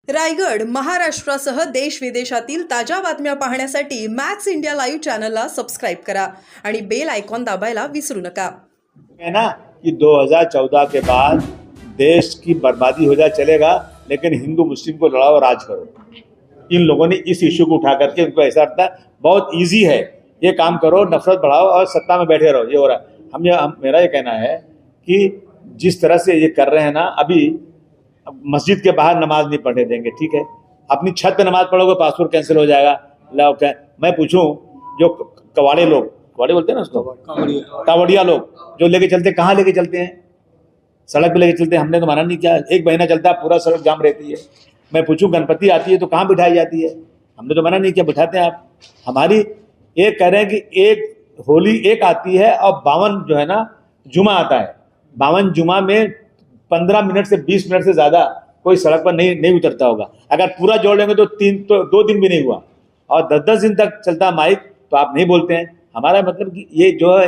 रायगड, महाराष्ट्रासह देश विदेशातील ताज्या बातम्या पाहण्यासाठी मॅक्स इंडिया लाईव्ह चॅनलला सबस्क्राईब करा आणि बेल आयकॉन दाबायला विसरू नका। है ना कि 2014 के बाद देश की बर्बादी हो जाए चलेगा, लेकिन हिंदू मुस्लिम को लड़ाओ, राज करो। इन लोगों ने इस इश्यू को उठा करके उनको ऐसा लगता है बहुत इजी है, ये काम करो, नफरत बढ़ाओ और सत्ता में बैठे रहो। ये हो रहा है। मेरा ये कहना है कि जिस तरह से ये कर रहे हैं ना, अभी मस्जिद के बाहर नमाज नहीं पढ़ने देंगे, ठीक है, अपनी छत पे नमाज पढ़ोगे पासपोर्ट कैंसिल हो जाएगा। मैं पूछूं, जो कवाड़े लोग, कवाड़े बोलते हैं ना उसको, कावड़िया लोग जो लेके चलते, कहाँ लेके चलते हैं? सड़क पे लेके चलते हैं। हमने तो माना नहीं किया, एक महीना चलता है, पूरा सड़क जाम रहती है। मैं पूछूं, गणपति आती है तो कहाँ बिठाई जाती है? हमने तो मना नहीं किया, बिठाते हैं आप। हमारी एक कह रहे हैं कि एक होली एक आती है और 52 जो है ना जुमा आता है, 52 जुमा में 15 मिनट से 20 मिनट से ज्यादा कोई सड़क पर नहीं उतरता होगा। अगर पूरा जोड़ लेंगे तो 2 दिन भी नहीं हुआ, और 10-10 दिन तक चलता माइक, तो आप नहीं बोलते हैं। हमारा मतलब कि ये जो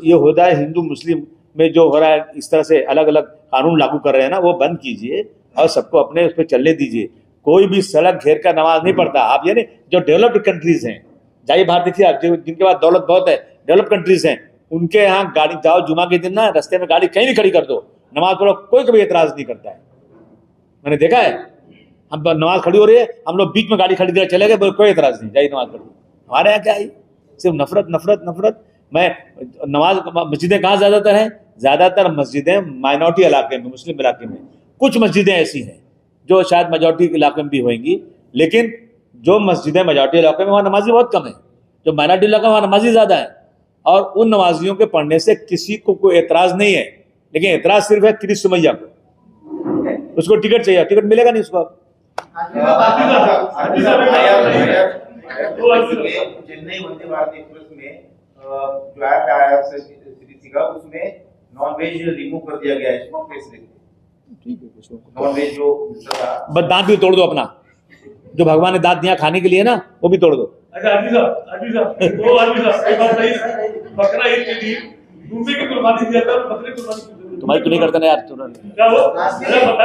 ये होता है हिंदू मुस्लिम में जो हो रहा है, इस तरह से अलग अलग कानून लागू कर रहे हैं ना, वो बंद कीजिए और सबको अपने उस पर चलने दीजिए। कोई भी सड़क घेर कर नमाज नहीं पढ़ता। आप यानी जो डेवलप्ड कंट्रीज हैं, जाइए बाहर देखिए आप, जिनके पास दौलत बहुत है, डेवलप कंट्रीज हैं, उनके यहाँ गाड़ी जाओ जुमा के दिन ना, रास्ते में गाड़ी कहीं भी खड़ी कर दो, नमाज पढ़ो, कोई कभी एतराज नहीं करता है। मैंने देखा है, हम नमाज खड़ी हो रही है, हम लोग बीच में गाड़ी खड़ी कर चले गए, कोई एतराज नहीं, जाइए नमाज पढ़ो। हमारे यहाँ क्या है, सिर्फ नफरत नफरत नफरत। मैं नमाज, मस्जिदें कहाँ ज्यादातर हैं? ज्यादातर मस्जिदें माइनॉरिटी इलाके में, मुस्लिम इलाके में। कुछ मस्जिदें ऐसी हैं जो शायद मेजॉरिटी इलाके में भी होंगी, लेकिन जो मस्जिदें मेजॉरिटी इलाके में, वहाँ नमाजी बहुत कम है। जो माइनॉरिटी इलाका में, वहाँ नमाजी ज्यादा है। और उन नमाजियों के पढ़ने से किसी को कोई एतराज नहीं है, लेकिन एतराज सिर्फ है क्रिस सुमैया को। उसको टिकट चाहिए, टिकट मिलेगा नहीं उसको। चेन्नई वंदे भारत एक्सप्रेस में जो ऐप आया सीरीज का, उसमें नॉनवेज रिमूव कर दिया गया है। इसको कैसे देखते हैं? ठीक है, नॉनवेज जो बस दांत भी तोड़ दो अपना, जो भगवान ने दांत दिया खाने के लिए ना, वो भी तोड़ दो। अच्छा आदमी साहब एक बात सही, बकरा ईद के दिन दूसरे की कुर्बानी दिया था, बकरे की कुर्बानी तुम्हारी क्यों नहीं करते ना यार? क्या वो बताओ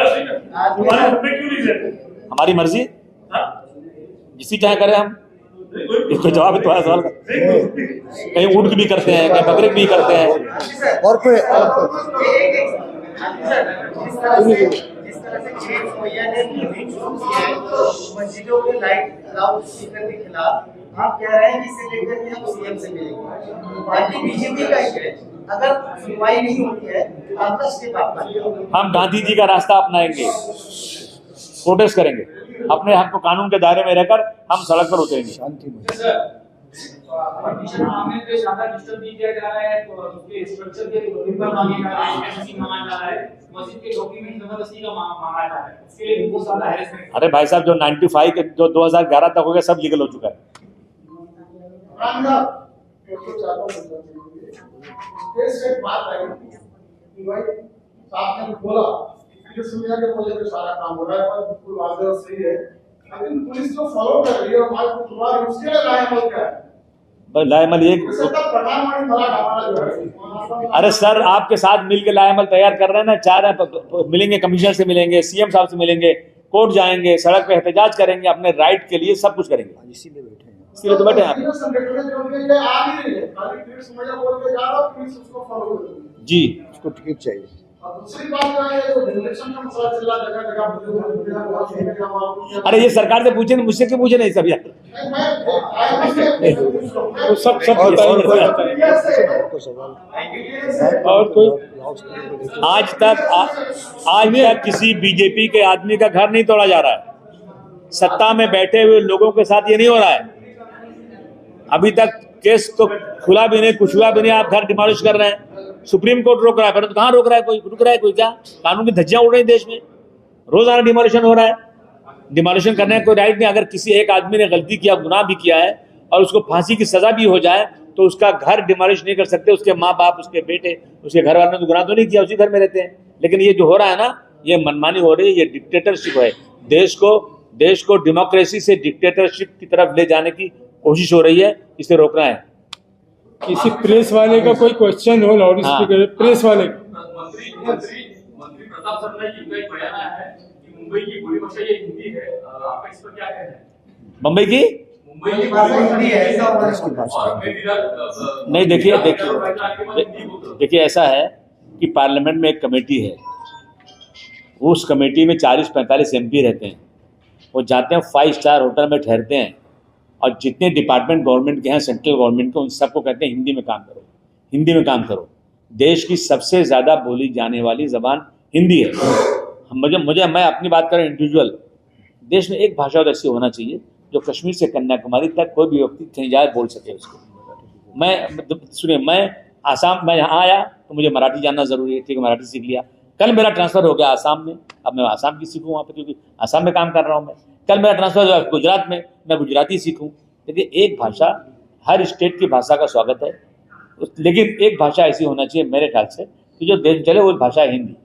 सही ना, तुम्हारे बकरे क्यों नहीं देते? हमारी मर्जी, जिसी चाहे करें हम। इसको जवाब है तुम्हारा सवाल का। कहीं ऊँट की भी करते हैं, कहीं बकरे की भी करते हैं। और कोई मस्जिदों में लाइट लाउड स्पीकर के खिलाफ आप कह रहे हैं कि इसे लेकर के हम सीएम से मिलेंगे। पार्टी बीजेपी का है, अगर सुनवाई नहीं होती है तो आपका स्टेप आपका। हम गांधी जी का रास्ता अपनाएंगे, प्रोटेस्ट करेंगे, अपने हक को कानून के दायरे में रहकर हम सड़क पर उतरेंगे। शांति में अरे भाई साहब, जो 95 के जो 2011 तक हो गया, सब लीगल हो चुका है। सारा काम हो रहा है, बिल्कुल वाजह सही है, लेकिन पुलिस जो फॉलो कर रही है उसके लिए लाएमल क्या है? लाएमल एक, अरे सर, आपके साथ मिलकर लाएमल तैयार कर रहे हैं ना, चाह रहे हैं मिलेंगे, कमिश्नर से मिलेंगे, सीएम साहब से मिलेंगे, कोर्ट जाएंगे, सड़क पे एहतजाज करेंगे, अपने राइट के लिए सब कुछ करेंगे। इसीलिए तो बैठे हैं जी। उसको टिकट चाहिए। अरे ये सरकार से पूछे, मुझसे क्यों पूछे? नहीं सब यार, सब और कोई आज तक किसी बीजेपी के आदमी का घर नहीं तोड़ा जा रहा है। सत्ता में बैठे हुए लोगों के साथ ये नहीं हो रहा है। अभी तक केस तो खुला भी नहीं, कुछ हुआ भी नहीं, आप घर डिमोलिश कर रहे हैं। सुप्रीम कोर्ट रोक रहा है, पर तो कहाँ रोक रहा है? कोई रुक रहा है? कोई क्या? कानून की धज्जियां उड़ रही देश में, रोजाना डिमोलिशन हो रहा है। डिमोलिशन करने का कोई राइट नहीं। अगर किसी एक आदमी ने गलती किया, गुनाह भी किया है, और उसको फांसी की सजा भी हो जाए, तो उसका घर डिमोलिश नहीं कर सकते। उसके माँ बाप, उसके बेटे, उसके घर वालों ने तो गुनाह तो नहीं किया, उसी घर में रहते हैं। लेकिन ये जो हो रहा है ना, ये मनमानी हो रही है, ये डिक्टेटरशिप है। देश को डेमोक्रेसी से डिक्टेटरशिप की तरफ ले जाने की कोशिश हो रही है, इसे रोकना है। किसी प्रेस वाले का कोई क्वेश्चन हो, लाउड स्पीकर प्रेस वाले मंत्री प्रताप सरनाईक जी का एक बयान आया है कि मुंबई की बोली भाषा ये हिंदी है, आपका इस पर क्या कहना है? मुंबई की मुंबई की भाषा हिंदी है, ऐसा होना और मैं नहीं, देखिए ऐसा है कि पार्लियामेंट में एक कमेटी है, उस कमेटी में 40-45 MP रहते हैं। वो जाते हैं 5 स्टार होटल में ठहरते हैं और जितने डिपार्टमेंट गवर्नमेंट के हैं, सेंट्रल गवर्नमेंट के, उन सबको कहते हैं हिंदी में काम करो, हिंदी में काम करो। देश की सबसे ज़्यादा बोली जाने वाली ज़बान हिंदी है। मैं अपनी बात करूँ इंडिविजुअल, देश में एक भाषा तो ऐसी होना चाहिए जो कश्मीर से कन्याकुमारी तक कोई भी व्यक्ति कहीं जाए बोल सके उसको। मैं आसाम में यहाँ आया तो मुझे मराठी जानना ज़रूरी है, ठीक है, मराठी सीख लिया। कल मेरा ट्रांसफ़र हो गया आसाम में, अब मैं आसाम की सीखूँ वहाँ पर, क्योंकि आसाम में काम कर रहा हूँ मैं। कल मेरा ट्रांसफ़र हुआ गुजरात में, मैं गुजराती सीखूँ। देखिए एक भाषा, हर स्टेट की भाषा का स्वागत है, लेकिन एक भाषा ऐसी होना चाहिए मेरे ख्याल से कि जो देश चले वो भाषा है हिंदी।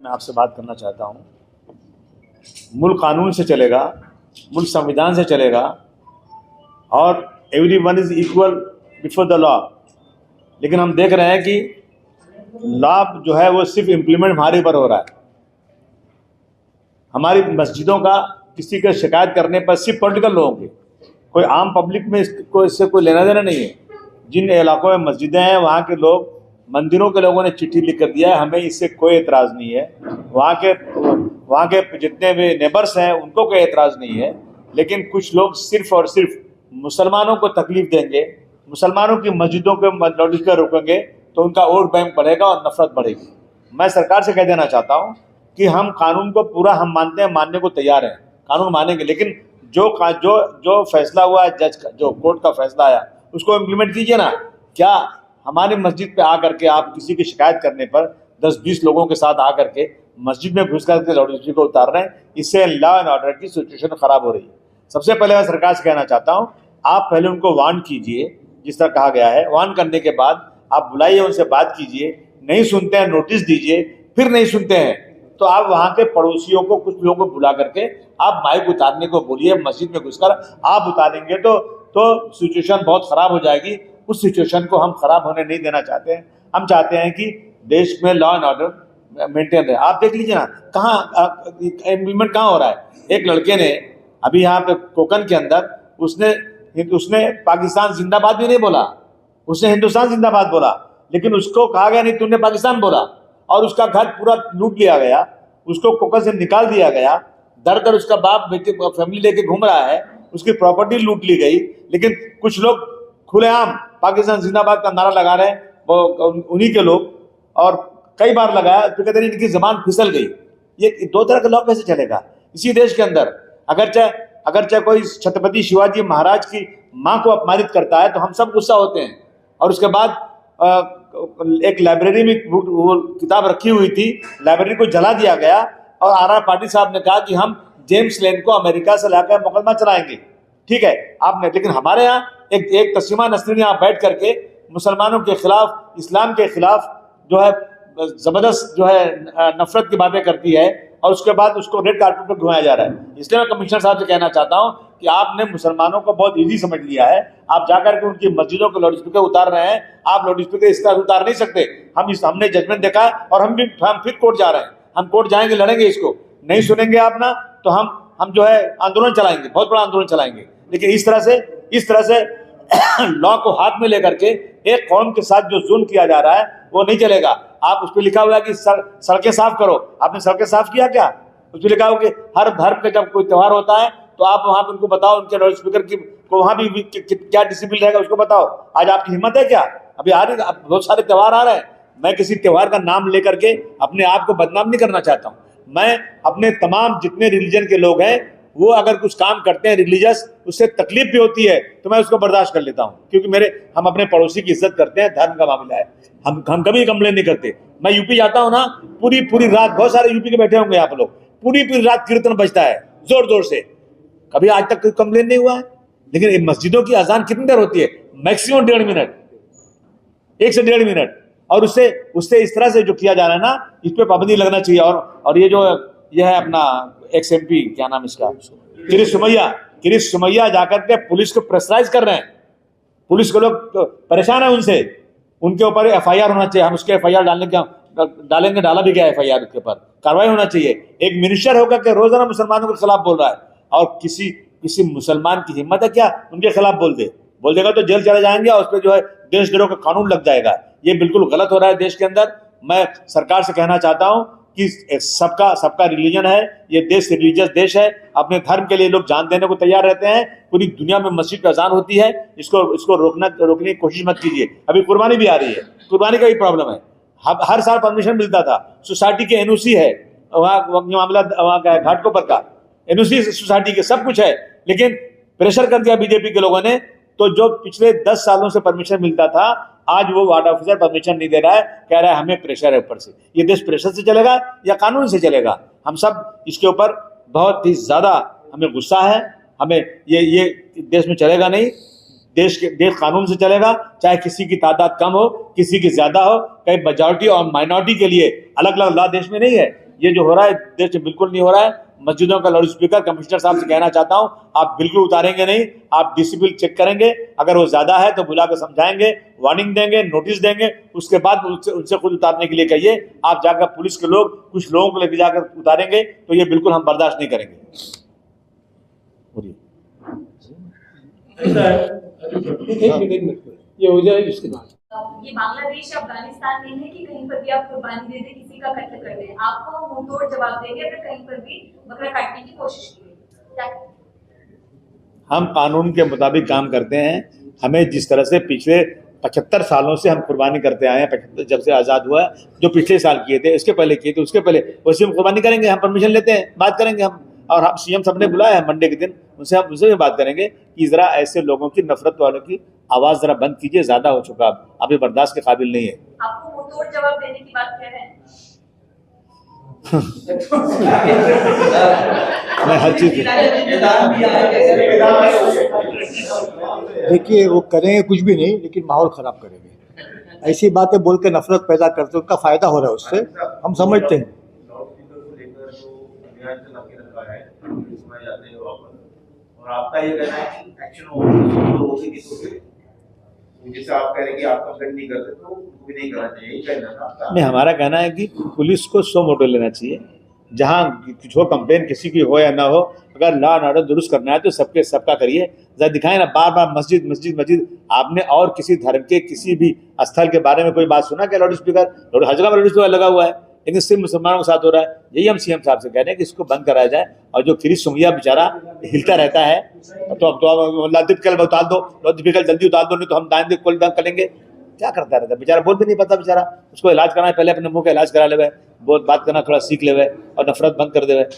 मैं आपसे बात करना चाहता हूँ, मुल्क कानून से चलेगा, मुल्क संविधान से चलेगा और everyone is equal before the law. लेकिन हम देख रहे हैं कि लॉ जो है वो सिर्फ इम्प्लीमेंट हमारे ऊपर हो रहा है। हमारी मस्जिदों का किसी का शिकायत करने पर सिर्फ पॉलिटिकल लोगों के, कोई आम पब्लिक में इससे कोई लेना देना नहीं है। जिन इलाकों में मस्जिदें हैं वहाँ के लोग, मंदिरों के लोगों ने चिट्ठी लिख कर दिया है, हमें इससे कोई एतराज़ नहीं है। वहाँ के जितने भी नेबर्स हैं उनको कोई एतराज़ नहीं है। लेकिन कुछ लोग सिर्फ और सिर्फ मुसलमानों को तकलीफ देंगे, मुसलमानों की मस्जिदों के लाउडस्पीकर रोकेंगे तो उनका वोट बैंक बढ़ेगा और नफरत बढ़ेगी। मैं सरकार से कह देना चाहता हूँ कि हम कानून को पूरा हम मानते हैं, मानने को तैयार हैं, कानून मानेंगे, लेकिन जो फैसला हुआ है जज का, जो कोर्ट का फैसला आया, उसको इम्प्लीमेंट कीजिए ना। क्या हमारी मस्जिद पे आकर के आप किसी की शिकायत करने पर 10-20 लोगों के साथ आकर के मस्जिद में घुस करके लाउडस्पीकर को उतार रहे हैं? इससे लॉ एंड ऑर्डर की सिचुएशन खराब हो रही है। सबसे पहले मैं सरकार से कहना चाहता हूँ, आप पहले उनको वार्न कीजिए, जिस तरह कहा गया है। वार्न करने के बाद आप बुलाइए, उनसे बात कीजिए, नहीं सुनते हैं नोटिस दीजिए, फिर नहीं सुनते हैं तो आप वहाँ के पड़ोसियों को, कुछ लोगों को बुला करके आप माइक उतारने को बोलिए। मस्जिद में घुसकर आप उतारेंगे तो सिचुएशन बहुत ख़राब हो जाएगी। उस सिचुएशन को हम खराब होने नहीं देना चाहते हैं। हम चाहते हैं कि देश में लॉ एंड ऑर्डर मेंटेन रहे। आप देख लीजिए ना, कहाँ इम्प्लीमेंट कहाँ हो रहा है। एक लड़के ने अभी यहाँ पे कोकन के अंदर उसने पाकिस्तान जिंदाबाद भी नहीं बोला, उसने हिंदुस्तान जिंदाबाद बोला, लेकिन उसको कहा गया नहीं तूने पाकिस्तान बोला, और उसका घर पूरा लूट लिया गया, उसको कोकन से निकाल दिया गया। दर उसका बाप बेटे फैमिली लेके घूम रहा है, उसकी प्रॉपर्टी लूट ली गई। लेकिन कुछ लोग खुलेआम पाकिस्तान जिंदाबाद का नारा लगा रहे हैं, वो उन्हीं के लोग, और कई बार लगाया, फिर कहते हैं इनकी जबान फिसल गई। ये दो तरह का लॉ कैसे चलेगा इसी देश के अंदर? अगर चाहे कोई छत्रपति शिवाजी महाराज की माँ को अपमानित करता है तो हम सब गुस्सा होते हैं। और उसके बाद एक लाइब्रेरी में वो किताब रखी हुई थी, लाइब्रेरी को जला दिया गया और RR पाटिल साहब ने कहा कि हम जेम्स लेन को अमेरिका से लाकर मुकदमा चलाएंगे। ठीक है, आपने, लेकिन हमारे यहाँ एक तस्लीमा नसरीन यहाँ बैठ करके मुसलमानों के खिलाफ, इस्लाम के खिलाफ जो है जबरदस्त जो है नफरत की बातें करती है, और उसके बाद उसको रेड कार्पेट पर घुमाया जा रहा है। इसलिए मैं कमिश्नर साहब से कहना चाहता हूँ कि आपने मुसलमानों को बहुत इजी समझ लिया है। आप जाकर के उनकी मस्जिदों के लाउडस्पीकर उतार रहे हैं। आप लाउडस्पीकर इस तरह उतार नहीं सकते। हमने जजमेंट देखा है और हम फिर कोर्ट जा रहे हैं। हम कोर्ट जाएंगे, लड़ेंगे, इसको नहीं सुनेंगे आप ना तो हम जो है आंदोलन चलाएंगे, बहुत बड़ा आंदोलन चलाएंगे। लेकिन इस तरह से लॉ को हाथ में लेकर के एक कौम के साथ जो जुल्म किया जा रहा है वो नहीं चलेगा। आप उस पर लिखा हुआ है कि सड़कें साफ करो, आपने सड़कें साफ किया क्या? उस पर लिखा हुआ कि हर धर्म का जब कोई त्यौहार होता है तो आप वहां पर उनको बताओ, उनके लाउड स्पीकर की को वहां भी क्या डिसिप्लिन रहेगा उसको बताओ। आज आपकी हिम्मत है क्या? अभी बहुत सारे त्यौहार आ रहे हैं। मैं किसी त्यौहार का नाम लेकर के अपने आप को बदनाम नहीं करना चाहता हूँ। मैं अपने तमाम जितने रिलीजन के लोग हैं वो अगर कुछ काम करते हैं रिलीजियस, उससे तकलीफ भी होती है तो मैं उसको बर्दाश्त कर लेता हूँ, क्योंकि हम अपने पड़ोसी की इज्जत करते हैं। धर्म का मामला है, हम कभी कंप्लेन नहीं करते। मैं यूपी जाता हूँ ना, पूरी रात, बहुत सारे यूपी के बैठे होंगे आप लोग, पूरी रात कीर्तन बजता है जोर से, कभी आज तक कोई कंप्लेन नहीं हुआ है। लेकिन मस्जिदों की अजान कितनी देर होती है? मैक्सिमम 1.5 मिनट, 1 से 1.5 मिनट। और उससे इस तरह से जो किया जा रहा है ना, इस पर पाबंदी लगना चाहिए। और ये है अपना एक्स MP, क्या नाम इसका, किरीश सुमैया जाकर के पुलिस को प्रेशराइज कर रहे हैं। पुलिस के लोग परेशान है उनसे, उनके ऊपर FIR होना चाहिए। हम उसके FIR डालने का डालेंगे, डाला भी गया FIR के ऊपर, कार्रवाई होना चाहिए। एक मिनिस्टर होकर के रोजाना मुसलमानों के खिलाफ बोल रहा है और किसी मुसलमान की हिम्मत है क्या उनके खिलाफ बोल देगा तो जेल चले जाएंगे और उस पर जो है देशद्रोह का कानून लग जाएगा। ये बिल्कुल गलत हो रहा है देश के अंदर। मैं सरकार से कहना चाहता हूं कि सबका रिलीजन है, ये देश रिलीजियस देश है, अपने धर्म के लिए लोग जान देने को तैयार रहते हैं। पूरी दुनिया में मस्जिद पे अजान होती है, इसको रोकने की कोशिश मत कीजिए। अभी कुर्बानी भी आ रही है, कुर्बानी का भी प्रॉब्लम है। हर साल परमिशन मिलता था, सोसाइटी के NOC है, वहाँ मामला वहाँ का घाटकोपर का NOC सोसाइटी के सब कुछ है, लेकिन प्रेशर कर दिया बीजेपी के लोगों ने। तो जो पिछले 10 सालों से परमिशन मिलता था, आज वो वार्ड ऑफिसर परमिशन नहीं दे रहा है, कह रहा है हमें प्रेशर है ऊपर से। ये देश प्रेशर से चलेगा या कानून से चलेगा? हम सब इसके ऊपर बहुत ही ज्यादा हमें गुस्सा है। हमें ये देश में चलेगा नहीं, देश कानून से चलेगा, चाहे किसी की तादाद कम हो, किसी की ज्यादा हो। कहीं मेजॉरिटी और माइनॉरिटी के लिए अलग अलग लॉ देश में नहीं है। ये जो हो रहा है देश में बिल्कुल नहीं हो रहा है। मस्जिदों का लाउड स्पीकर कमिश्नर साहब से कहना चाहता हूं, आप बिल्कुल उतारेंगे नहीं, आप डिसिप्लिन चेक करेंगे, अगर वो ज्यादा है तो बुला कर समझाएंगे, वार्निंग देंगे, नोटिस देंगे, उसके बाद उनसे खुद उतारने के लिए कहिए। आप जाकर पुलिस के लोग कुछ लोगों को लेकर जाकर उतारेंगे तो ये बिल्कुल हम बर्दाश्त नहीं करेंगे। एक मिनट ये हो जाए उसके बाद। ये बांग्लादेश अफगानिस्तान नहीं है कि कहीं पर भी आप कुर्बानी दे दे, किसी का कत्ल कर दे, आपको मुंह तोड़ जवाब देंगे अगर कहीं पर भी बकरा काटने की कोशिश की। हम कानून के मुताबिक काम करते हैं। हमें जिस तरह से पिछले 75 सालों से हम कुर्बानी करते आए हैं, 75 जब से आज़ाद हुआ, जो पिछले साल किए थे, इसके पहले किए थे, उसके पहले, वैसे हम कुर्बानी करेंगे। हम परमिशन लेते हैं, बात करेंगे हम, और हम CM साहब ने बुलाया है मंडे के दिन, उनसे भी बात करेंगे कि जरा ऐसे लोगों की, नफरत वालों की आवाज जरा बंद कीजिए, ज्यादा हो चुका, अब ये बर्दाश्त के काबिल नहीं है। आपको मुंह तोड़ जवाब देने की बात कह रहे हैं। मैं हर चीज देखिए, वो करेंगे कुछ भी नहीं, लेकिन माहौल खराब करेंगे। ऐसी बातें बोल के नफरत पैदा करते, उनका फायदा हो रहा है उससे, हम समझते हैं। और आपका ये कहना है कि एक्शन होगी, जैसे आप कह रहे हैं कि आप कंप्लेंट नहीं करते तो भी नहीं करना चाहिए, यही कहना है आपका? नहीं, हमारा कहना है कि पुलिस को सो मोटो लेना चाहिए। जहाँ जो कंप्लेन किसी की हो या ना हो, अगर लॉ एंड ऑर्डर दुरुस्त करना है तो सबका करिए। जरा दिखाएं ना, बार बार मस्जिद मस्जिद मस्जिद। आपने और किसी धर्म के किसी भी स्थल के बारे में कोई बात सुना क्या? लाउड स्पीकर हर जगह लाउड स्पीकर लगा हुआ है, लेकिन सिर्फ मुसलमानों के साथ हो रहा है। यही हम CM साहब से कह रहे हैं कि इसको बंद कराया जाए। और जो फिर सुंगिया बेचारा हिलता रहता है, तो अब लाउडस्पीकर उतार दो, लाउडस्पीकर जल्दी उतार दो, नहीं तो हम दाएंगे कॉल डाउन करेंगे। क्या करता रहता है बेचारा, बोल भी नहीं पता बेचारा। उसको इलाज कराना है, पहले अपने मुंह का इलाज करा ले, बहुत बात करना थोड़ा सीख ले और नफरत बंद कर दे। एक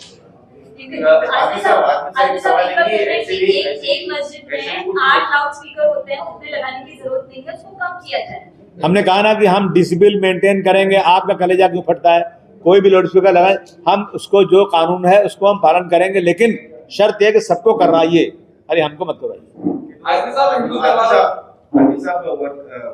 मस्जिद में 8 लाउड स्पीकर होते हैं, उतने लगाने की जरूरत नहीं है, उसको कम किया जाए। हमने कहा ना कि हम डिसिप्लिन मेंटेन करेंगे। आपका कलेजा क्यों फटता है? कोई भी लाउड स्पीकर लगाए, हम उसको जो कानून है उसको हम पालन करेंगे, लेकिन शर्त है कि सबको करवाइए। अरे हमको मत करवाइए।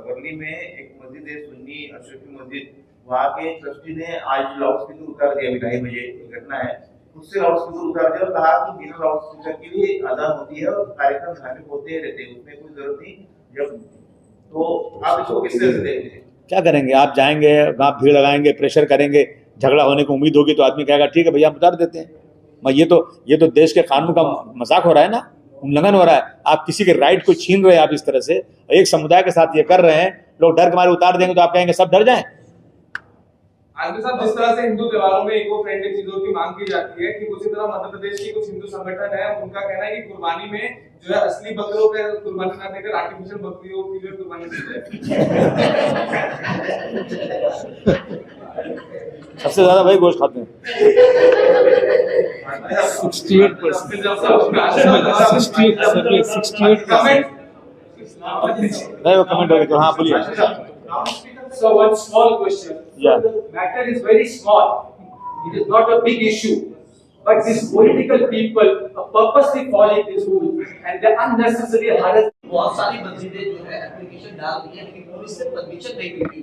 वर्ली में एक मस्जिद है, सुन्नी अशरफी मस्जिद, वहाँ के ट्रस्टी ने आज लाउड स्पीकर उतार दिया। 2:30 बजे घटना है, उससे लाउड स्पीकर उतार दिया और कहा कि बिना लाउड स्पीकर के लिए अजान होती है और कार्यक्रम धार्मिक होते रहते हैं, उसमें कोई जरूरत नहीं। जब तो आप इसको किस तरह से देखते हैं? क्या करेंगे? आप जाएंगे वहाँ, भीड़ लगाएंगे, प्रेशर करेंगे, झगड़ा होने की उम्मीद होगी तो आदमी कहेगा ठीक है भैया हम उतार देते हैं। ये तो देश के कानून का मजाक हो रहा है ना, उल्लंघन हो रहा है। आप किसी के राइट को छीन रहे हैं, आप इस तरह से एक समुदाय के साथ ये कर रहे हैं। लोग डर के मारे उतार देंगे तो आप कहेंगे सब डर जाएं। आनंद साहब, जिस तरह से हिंदू त्योहारों में इको फ्रेंडली चीजों की मांग की जाती है, कि उसी तरह मध्य प्रदेश की कुछ हिंदू संगठन है, उनका कहना है कि कुर्बानी में जो है असली बकरों पे कुर्बानी ना देकर आर्टिफिशियल बकरियों की जो कुर्बानी दी जाए। सबसे ज्यादा भाई गोश्त खाते हैं। 68%। नहीं, वो कमेंट हो गया तो हाँ बोलिए। So one small question. Yeah. The matter is very small. It is not a big issue. But these political people are purposely following this rule and they unnecessarily harass. बहुत सारी मस्जिदें जो है एप्लीकेशन डाल दी है, लेकिन पुलिस से permission नहीं मिली हुई।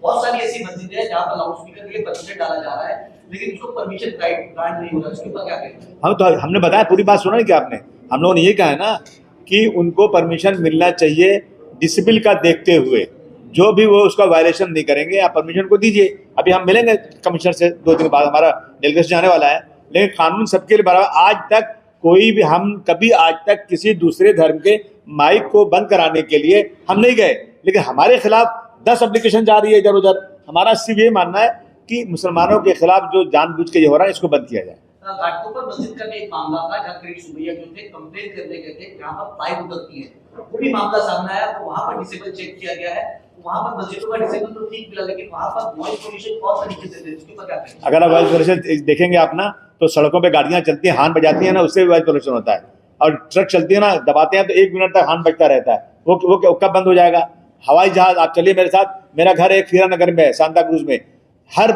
बहुत सारी ऐसी मस्जिदें हैं जहाँ पर लाउड स्पीकर के लिए परमिशन डाला जा रहा है, लेकिन उसको परमिशन ग्रांट नहीं हो रहा। उसके ऊपर क्या कहेंगे? हम तो हमने बताया, पूरी बात सुना नहीं क्या आपने? हम लोगों ने ये कहा है ना कि उनको परमिशन मिलना चाहिए डिसिप्लिन का देखते हुए। जो भी वो उसका वायलेशन नहीं करेंगे आप परमिशन को दीजिए। अभी हम मिलेंगे कमिश्नर से 2 दिन बाद, हमारा डेलीगेशन जाने वाला है, लेकिन कानून सबके लिए बराबर। आज तक कोई भी हम कभी आज तक किसी दूसरे धर्म के माइक को बंद कराने के लिए हम नहीं गए, लेकिन हमारे खिलाफ 10 एप्लीकेशन जा रही है इधर उधर। हमारा सिर्फ ये मानना है कि मुसलमानों के खिलाफ जो जानबूझ के ये हो रहा है इसको बंद किया जाए। घाटकोपर मस्जिद का भी एक मामला था जहाँ कई सुबैया जो थे कंप्लेन करने गए थे जहाँ पर पाइप उतरती है, वो भी मामला सामने आया, तो वहाँ पर डिसेबल चेक किया गया है। वहाँ पर मस्जिदों का डिसेबल तो ठीक मिला, लेकिन वहाँ पर नॉइज पोल्यूशन बहुत तरीके से थे, उसके ऊपर क्या करें? अगर आप वाइस पोल्यूशन देखेंगे आप ना, तो सड़कों पे गाड़ियां चलती हैं, हॉर्न बजाती हैं ना, उससे भी वाइस पोल्यूशन होता है। और ट्रक चलती है ना, दबाते हैं तो 1 मिनट तक हॉर्न बजता रहता है, वो कब बंद हो जाएगा? हवाई जहाज, आप चलिए मेरे साथ, मेरा घर एक हीरा नगर में है, सांता क्रूज में, हर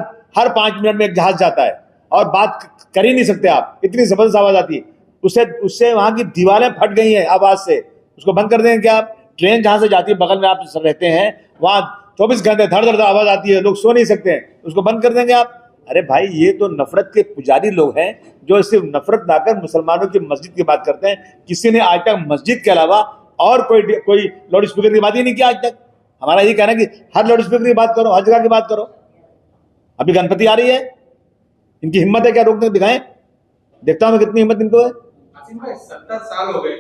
5 मिनट में एक जहाज जाता है और बात कर ही नहीं सकते आप, इतनी जबरदस्त आवाज आती है। उससे वहां की दीवारें फट गई हैं आवाज से, उसको बंद कर देंगे क्या आप? ट्रेन जहां से जाती है, बगल में आप रहते हैं, वहां 24 घंटे धड़ धड़ आवाज आती है, लोग सो नहीं सकते हैं, उसको बंद कर देंगे आप? अरे भाई, ये तो नफरत के पुजारी लोग हैं जो सिर्फ नफरत लाकर मुसलमानों की मस्जिद की बात करते हैं। किसी ने आज तक मस्जिद के अलावा और कोई लाउड स्पीकर की बात ही नहीं किया आज तक। हमारा ये कहना है कि हर लाउड स्पीकर की बात करो, हर जगह की बात करो। अभी गणपति आ रही है, इनकी हिम्मत है क्या रोकने दिखाएं? देखता हूं कितनी हिम्मत इनको है। आसिम भाई 70 साल हो गए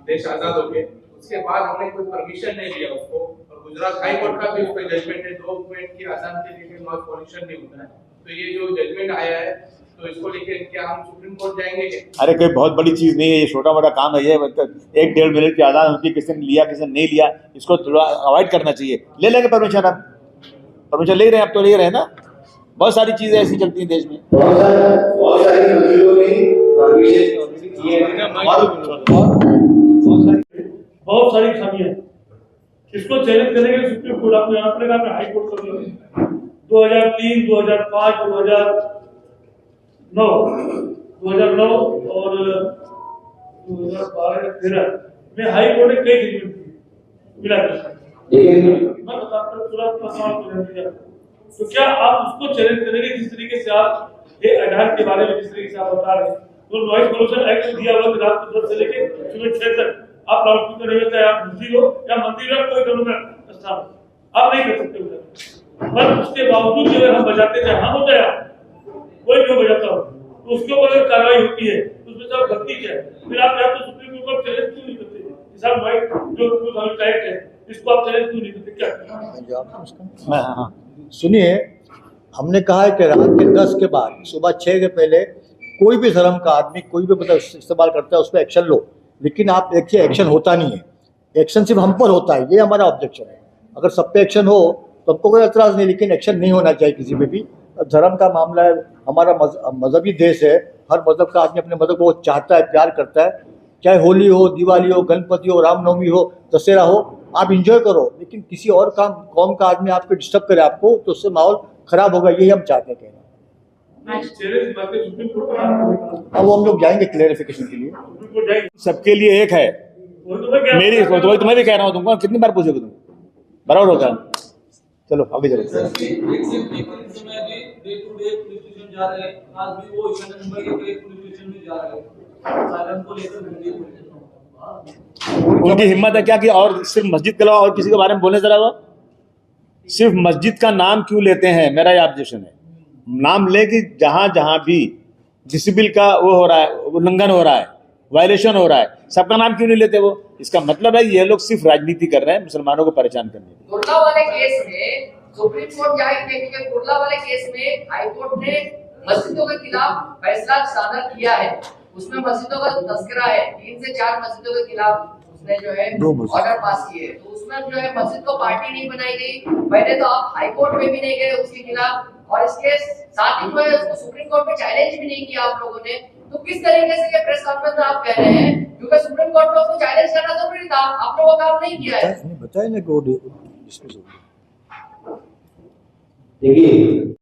देश आजाद हो गए, उसके बाद हमने कोई परमिशन नहीं लिया उसको, और गुजरात हाई कोर्ट का भी उस पर जजमेंट है 2 मिनट की आजाद के लिए नॉइज पोल्यूशन नहीं होता है। तो ये जो जजमेंट आया है, तो इसको लेके क्या हम सुप्रीम कोर्ट जाएंगे क्या? अरे कोई बहुत बड़ी चीज नहीं है, ये छोटा मोटा काम है। ये 1-1.5 मिनट की आजाद होती है, किसी ने लिया किसी ने नहीं लिया, इसको थोड़ा अवॉइड करना चाहिए। ले लेंगे परमिशन, अब परमिशन ले रहे हैं, अब तो ले रहे हैं ना। बहुत सारी चीजें ऐसी चलती हैं देश में। बहुत सारी मंत्रियों ने बहुत सारी खामियां, इसको चैलेंज करने के लिए सुप्रीम कोर्ट आपको यहाँ पड़ेगा, मैं हाई कोर्ट कर लूंगा। 2003, 2005, 2009 और 2012-13 में हाई कोर्ट ने कई जजमेंट मिला मैं पूरा। तो क्या आप उसको चैलेंज करेंगे जिस तरीके से आप ये आधार के बारे में जिस तरीके से आप बता रहे हैं? तो नॉइज पोल्यूशन एक्ट दिया हुआ रात को 10 से लेके सुबह 6 तक आप लाउड स्पीकर नहीं होता है, आप मस्जिद हो या मंदिर हो, कोई गवर्नमेंट स्थान हो, आप नहीं कर सकते उधर। पर उसके बावजूद जो है हम बजाते थे, हम होता है कोई भी बजाता हो, तो उसके ऊपर अगर कार्रवाई होती है तो उसमें सब गलती क्या है? फिर आप यहाँ तो सुप्रीम कोर्ट को चैलेंज क्यों नहीं करते? साहब नॉइज जो एक्ट है इसको आप चैलेंज क्यों नहीं करते? क्या हाँ, सुनिए, हमने कहा है कि रात के 10 के बाद सुबह 6 के पहले कोई भी धर्म का आदमी कोई भी मतलब इस्तेमाल करता है उस पर एक्शन लो, लेकिन आप देखिए एक्शन होता नहीं है। एक्शन सिर्फ हम पर होता है, ये हमारा ऑब्जेक्शन है। अगर सब पे एक्शन हो तो हमको कोई एतराज़ नहीं, लेकिन एक्शन नहीं होना चाहिए किसी पे भी। धर्म का मामला है, हमारा मजहबी देश है, हर मजहब का आदमी अपने मजहब को चाहता है, प्यार करता है। चाहे होली हो, दिवाली हो, गणपति हो, रामनवमी हो, दशहरा हो, आप इंजॉय करो, लेकिन किसी और कौम का आदमी आपको डिस्टर्ब करे आपको, तो उससे माहौल खराब होगा, यही हम चाहते हैं कहना। अब वो हम लोग जाएंगे क्लेरिफिकेशन के लिए। सबके लिए एक है, मेरी तो तुम्हें भी कह रहा हूँ, तुमको कितनी बार पूछोगे तुम, बराबर होगा। चलो आगे चलो। उनकी हिम्मत है क्या कि और सिर्फ मस्जिद के अलावा और किसी के बारे में बोलने जरा? वो सिर्फ मस्जिद का नाम क्यों लेते हैं? मेरा ये ऑब्जेक्शन है। नाम ले कि जहां भी डिसिबल का वो हो रहा है, उल्लंघन हो रहा है, वायलेशन हो रहा है, सबका नाम क्यों नहीं लेते वो? इसका मतलब है ये लोग सिर्फ राजनीति कर रहे हैं मुसलमानों को परेशान करने के। कुर्ला वाले केस में सुप्रीम कोर्ट जाहिर देखिए, कुर्ला वाले केस में हाई कोर्ट ने मस्जिदों के खिलाफ फैसला सादर किया है। उसमें मस्जिदों का तस्करा है, 3 से 4 मस्जिदों के खिलाफ उसने जो है ऑर्डर पास किए। तो उसमें जो है मस्जिद को पार्टी नहीं बनाई गई। पहले तो आप हाई कोर्ट में भी नहीं गए उसके खिलाफ, और इसके साथ ही जो है उसको सुप्रीम कोर्ट में चैलेंज भी नहीं किया आप लोगों ने। तो किस तरीके से ये प्रेस कॉन्फ्रेंस में आप कह रहे हैं? क्योंकि सुप्रीम कोर्ट में उसको चैलेंज करना जरूरी था, आपने वो काम नहीं किया है। बताया ना, देखिए